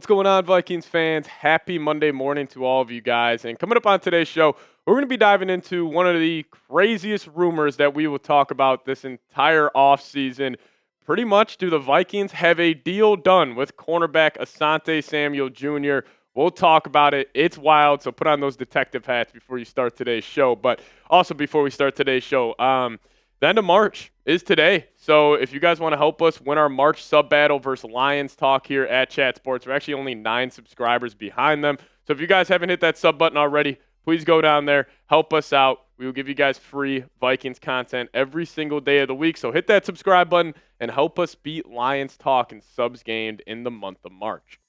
What's going on, Vikings fans? Happy Monday morning to all of you guys. And coming up on today's show, we're going to be diving into one of the craziest rumors that we will talk about this entire offseason. Pretty much, do the Vikings have a deal done with cornerback Asante Samuel Jr.? We'll talk about it. It's wild, so put on those detective hats before you start today's show. But also before we start today's show, the end of March is today. So if you guys want to help us win our March sub battle versus Lions talk here at Chat Sports, we're actually only 9 subscribers behind them. So if you guys haven't hit that sub button already, please go down there, help us out. We will give you guys free Vikings content every single day of the week. So hit that subscribe button and help us beat Lions talk and subs gained in the month of March.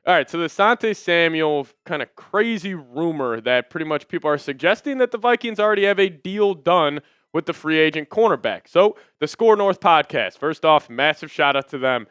All right, so the Asante Samuel kind of crazy rumor that pretty much people are suggesting that the Vikings already have a deal done with the free agent cornerback. So the Score North podcast, first off, massive shout out to them.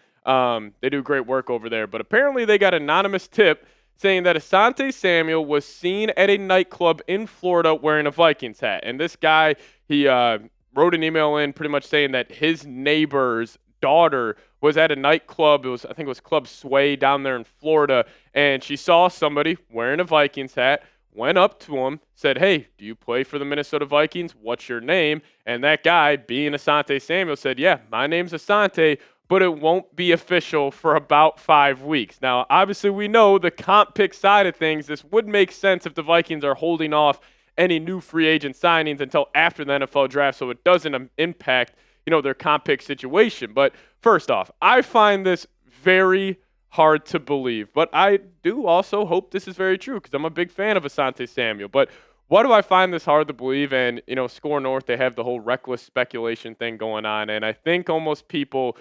They do great work over there. But apparently they got an anonymous tip saying that Asante Samuel was seen at a nightclub in Florida wearing a Vikings hat. And this guy, he wrote an email in pretty much saying that his neighbor's daughter was at a nightclub. I think it was Club Sway down there in Florida. And she saw somebody wearing a Vikings hat, went up to him, said, "Hey, do you play for the Minnesota Vikings? What's your name?" And that guy, being Asante Samuel, said, "Yeah, my name's Asante, but it won't be official for about 5 weeks." Now, obviously, we know the comp pick side of things. This would make sense if the Vikings are holding off any new free agent signings until after the NFL draft, so it doesn't impact, their comp pick situation. But first off, I find this very hard to believe, but I do also hope this is very true because I'm a big fan of Asante Samuel. But why do I find this hard to believe? And, Score North, they have the whole reckless speculation thing going on. And I think almost people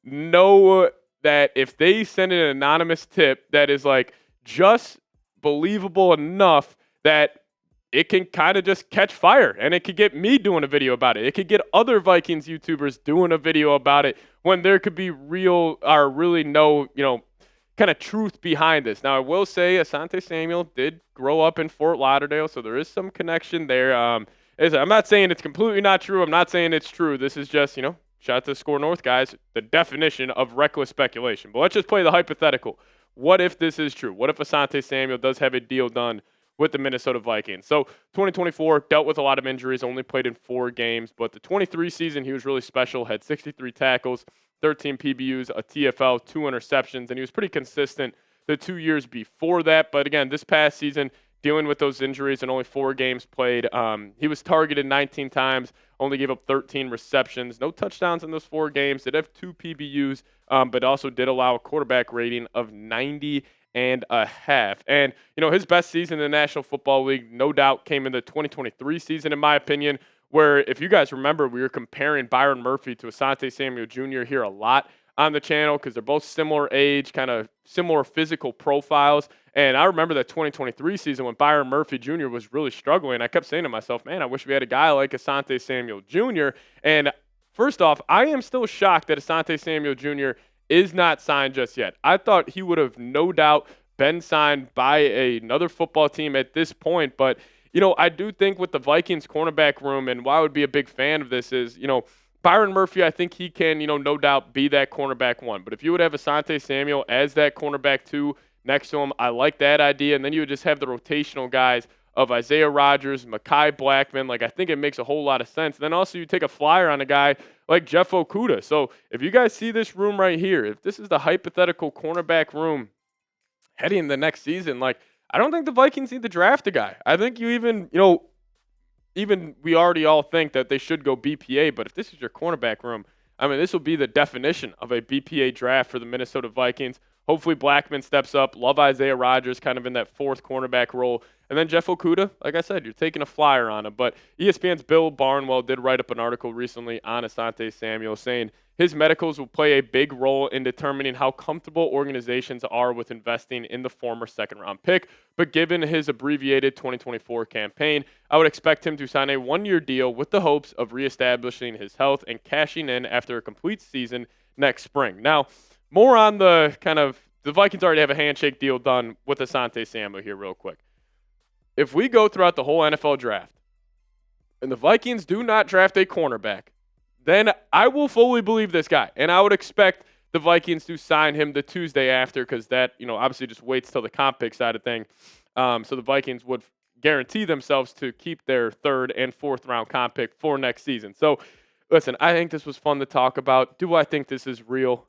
know that if they send an anonymous tip that is like just believable enough that it can kind of just catch fire, and it could get me doing a video about it. It could get other Vikings YouTubers doing a video about it when there could be really no, kind of truth behind this. Now, I will say Asante Samuel did grow up in Fort Lauderdale, so there is some connection there. I'm not saying it's completely not true. I'm not saying it's true. This is just, shout out to Score North guys, the definition of reckless speculation. But let's just play the hypothetical. What if this is true? What if Asante Samuel does have a deal done with the Minnesota Vikings? So 2024 dealt with a lot of injuries, only played in 4 games, but the 23 season he was really special, had 63 tackles, 13 PBUs, a TFL, 2 interceptions, and he was pretty consistent the 2 years before that. But again, this past season, dealing with those injuries and only 4 games played, he was targeted 19 times, only gave up 13 receptions, no touchdowns in those 4 games, did have 2 PBUs, but also did allow a quarterback rating of 90.5. And, his best season in the National Football League, no doubt, came in the 2023 season, in my opinion, where, if you guys remember, we were comparing Byron Murphy to Asante Samuel Jr. here a lot on the channel because they're both similar age, kind of similar physical profiles. And I remember that 2023 season when Byron Murphy Jr. was really struggling. I kept saying to myself, man, I wish we had a guy like Asante Samuel Jr. And first off, I am still shocked that Asante Samuel Jr. is not signed just yet. I thought he would have no doubt been signed by another football team at this point. But, I do think with the Vikings cornerback room, and why I would be a big fan of this is, Byron Murphy, I think he can, no doubt be that cornerback 1. But if you would have Asante Samuel as that cornerback 2 next to him, I like that idea. And then you would just have the rotational guys of Isaiah Rodgers, Mekhi Blackman. I think it makes a whole lot of sense. And then also you take a flyer on a guy like Jeff Okudah. So if you guys see this room right here, if this is the hypothetical cornerback room heading into the next season, I don't think the Vikings need to draft a guy. I think you even we already all think that they should go BPA, but if this is your cornerback room, this will be the definition of a BPA draft for the Minnesota Vikings. Hopefully Blackman steps up. Love Isaiah Rodgers kind of in that 4th cornerback role. And then Jeff Okudah, like I said, you're taking a flyer on him. But ESPN's Bill Barnwell did write up an article recently on Asante Samuel saying his medicals will play a big role in determining how comfortable organizations are with investing in the former second-round pick. But given his abbreviated 2024 campaign, I would expect him to sign a 1-year deal with the hopes of reestablishing his health and cashing in after a complete season next spring. Now, more on the Vikings already have a handshake deal done with Asante Samuel here real quick. If we go throughout the whole NFL draft and the Vikings do not draft a cornerback, then I will fully believe this guy. And I would expect the Vikings do sign him the Tuesday after, because that, obviously just waits till the comp pick side of thing. So the Vikings would guarantee themselves to keep their third and fourth round comp pick for next season. So listen, I think this was fun to talk about. Do I think this is real?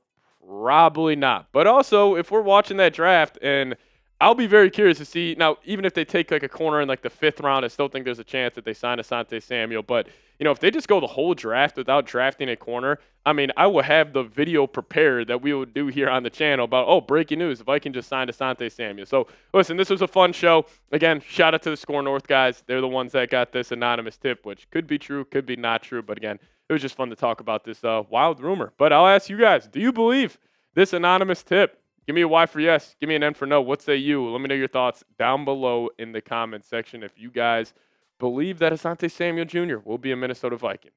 Probably not. But also, if we're watching that draft, and I'll be very curious to see, now, even if they take like a corner in like the 5th round, I still think there's a chance that they sign Asante Samuel. But, if they just go the whole draft without drafting a corner, I mean, I will have the video prepared that we will do here on the channel about, oh, breaking news, the Vikings just signed Asante Samuel. So, listen, this was a fun show. Again, shout out to the Score North guys. They're the ones that got this anonymous tip, which could be true, could be not true. But again, it was just fun to talk about this wild rumor. But I'll ask you guys, do you believe this anonymous tip? Give me a Y for yes. Give me an N for no. What say you? Let me know your thoughts down below in the comment section if you guys believe that Asante Samuel Jr. will be a Minnesota Viking.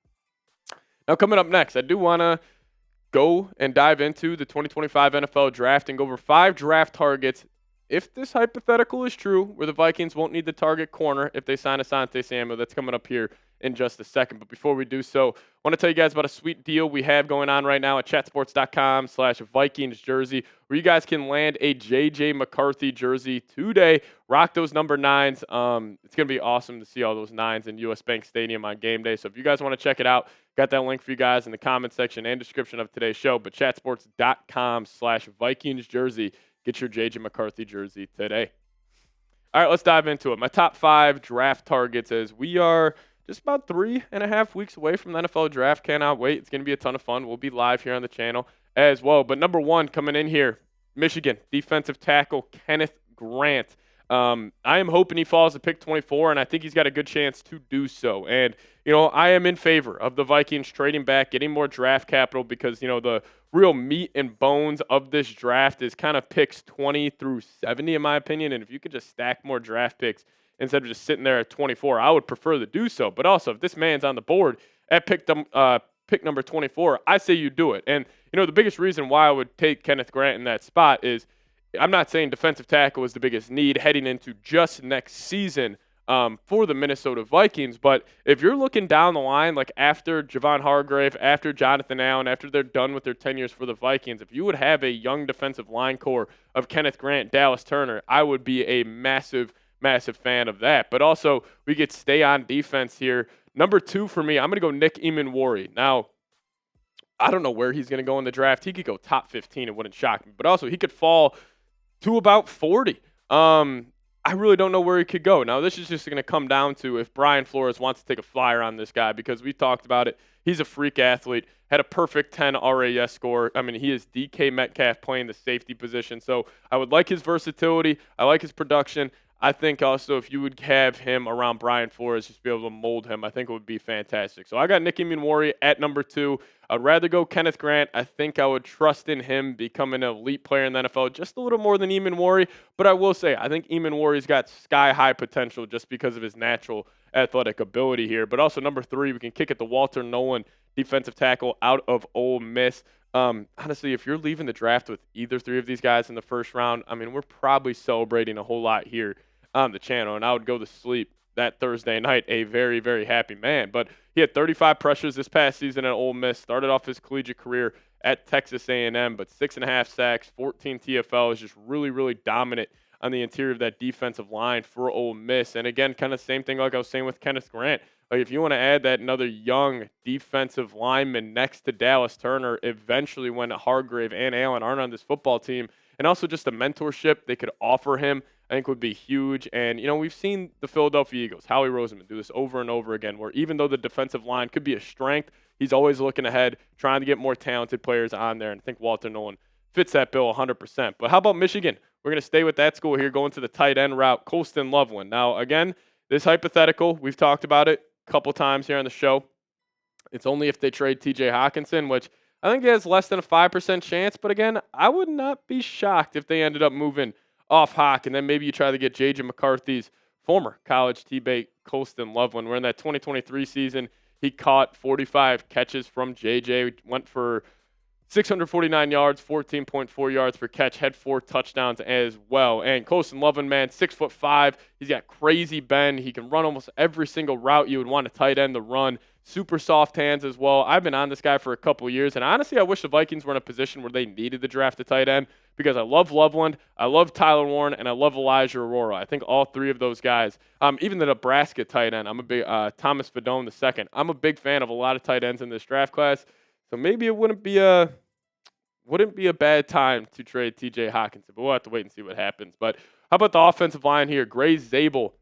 Now, coming up next, I do want to go and dive into the 2025 NFL Draft and go over 5 draft targets. If this hypothetical is true, where the Vikings won't need the target corner if they sign Asante Samuel, that's coming up here in just a second. But before we do so, I want to tell you guys about a sweet deal we have going on right now at chatsports.com/Vikings jersey, where you guys can land a JJ McCarthy jersey today. Rock those number 9s. It's going to be awesome to see all those 9s in US Bank Stadium on game day. So if you guys want to check it out, got that link for you guys in the comment section and description of today's show. But chatsports.com/Vikings jersey. Get your J.J. McCarthy jersey today. All right, let's dive into it. My top 5 draft targets, as we are just about 3.5 weeks away from the NFL draft. Cannot wait. It's going to be a ton of fun. We'll be live here on the channel as well. But number 1 coming in here, Michigan defensive tackle Kenneth Grant. I am hoping he falls to pick 24, and I think he's got a good chance to do so. And, I am in favor of the Vikings trading back, getting more draft capital, because, the real meat and bones of this draft is kind of picks 20 through 70, in my opinion. And if you could just stack more draft picks instead of just sitting there at 24, I would prefer to do so. But also, if this man's on the board at pick number 24, I say you do it. And, the biggest reason why I would take Kenneth Grant in that spot is, I'm not saying defensive tackle is the biggest need heading into just next season for the Minnesota Vikings, but if you're looking down the line, like after Javon Hargrave, after Jonathan Allen, after they're done with their tenures for the Vikings, if you would have a young defensive line core of Kenneth Grant, Dallas Turner, I would be a massive fan of that. But also, we could stay on defense here. Number 2 for me, I'm going to go Nick Emmanwori. Now, I don't know where he's going to go in the draft. He could go top 15. It wouldn't shock me. But also, he could fall to about 40. I really don't know where he could go. Now, this is just going to come down to if Brian Flores wants to take a flyer on this guy, because we talked about it. He's a freak athlete, had a perfect 10 RAS score. I mean, he is DK Metcalf playing the safety position. So I would like his versatility. I like his production. I think also if you would have him around Brian Flores, just be able to mold him, I think it would be fantastic. So I got Nick Emmanwori at number 2. I'd rather go Kenneth Grant. I think I would trust in him becoming an elite player in the NFL just a little more than Emmanwori. But I will say, I think Emmanwori's got sky-high potential just because of his natural athletic ability here. But also number 3, we can kick it to Walter Nolen, defensive tackle out of Ole Miss. Honestly, if you're leaving the draft with either 3 of these guys in the first round, I mean, we're probably celebrating a whole lot here on the channel, and I would go to sleep that Thursday night a very, very happy man. But he had 35 pressures this past season at Ole Miss, started off his collegiate career at Texas A&M, but 6.5 sacks, 14 TFLs, just really, really dominant on the interior of that defensive line for Ole Miss. And again, kind of same thing like I was saying with Kenneth Grant. Like, if you want to add that another young defensive lineman next to Dallas Turner, eventually when Hargrave and Allen aren't on this football team, and also just the mentorship they could offer him, I think would be huge. And, we've seen the Philadelphia Eagles, Howie Roseman, do this over and over again, where even though the defensive line could be a strength, he's always looking ahead, trying to get more talented players on there. And I think Walter Nolen fits that bill 100%. But how about Michigan? We're going to stay with that school here, going to the tight end route, Colston Loveland. Now, again, this hypothetical, we've talked about it a couple times here on the show. It's only if they trade TJ Hawkinson, which I think he has less than a 5% chance. But again, I would not be shocked if they ended up moving off Hawk, and then maybe you try to get J.J. McCarthy's former college teammate, Colston Loveland. We're in that 2023 season. He caught 45 catches from J.J., went for 649 yards, 14.4 yards per catch, had 4 touchdowns as well. And Colston Loveland, man, 6'5". He's got crazy bend. He can run almost every single route you would want a tight end to run. super soft hands as well. I've been on this guy for a couple years, and honestly, I wish the Vikings were in a position where they needed to draft a tight end because I love Loveland, I love Tyler Warren, and I love Elijah Aurora. I think all three of those guys, even the Nebraska tight end, I'm a big Thomas Fedone II. I'm a big fan of a lot of tight ends in this draft class, so maybe it wouldn't be a bad time to trade TJ Hockenson, but we'll have to wait and see what happens. But how about the offensive line here? Gray Zabel,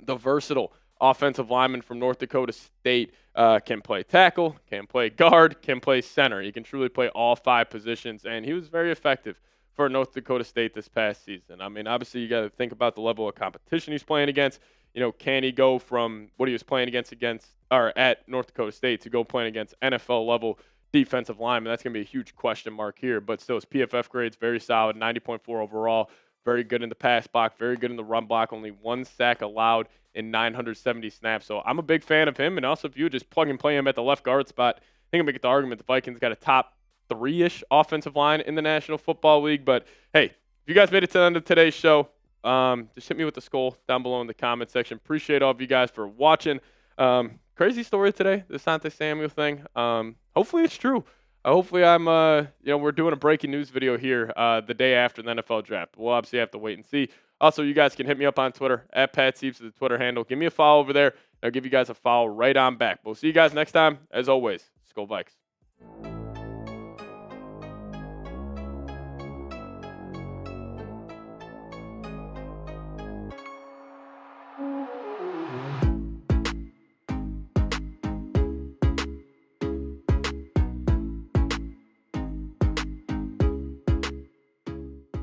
the versatile offensive lineman from North Dakota State, can play tackle, can play guard, can play center. He can truly play all 5 positions, and he was very effective for North Dakota State this past season. I mean, obviously, you got to think about the level of competition he's playing against. Can he go from what he was playing against or at North Dakota State to go playing against NFL level defensive lineman? That's going to be a huge question mark here. But still, his PFF grade's very solid, 90.4 overall. Very good in the pass block, very good in the run block. Only 1 sack allowed in 970 snaps. So I'm a big fan of him. And also, if you just plug and play him at the left guard spot, I think I'm going to get the argument the Vikings got a top 3-ish offensive line in the National Football League. But hey, if you guys made it to the end of today's show, just hit me with the skull down below in the comment section. Appreciate all of you guys for watching. Crazy story today, the Asante Samuel thing. Hopefully it's true. Hopefully we're doing a breaking news video here the day after the NFL draft. We'll obviously have to wait and see. Also, you guys can hit me up on Twitter, at Pat Sieps, the Twitter handle. Give me a follow over there. I'll give you guys a follow right on back. We'll see you guys next time. As always, Skol Vikes.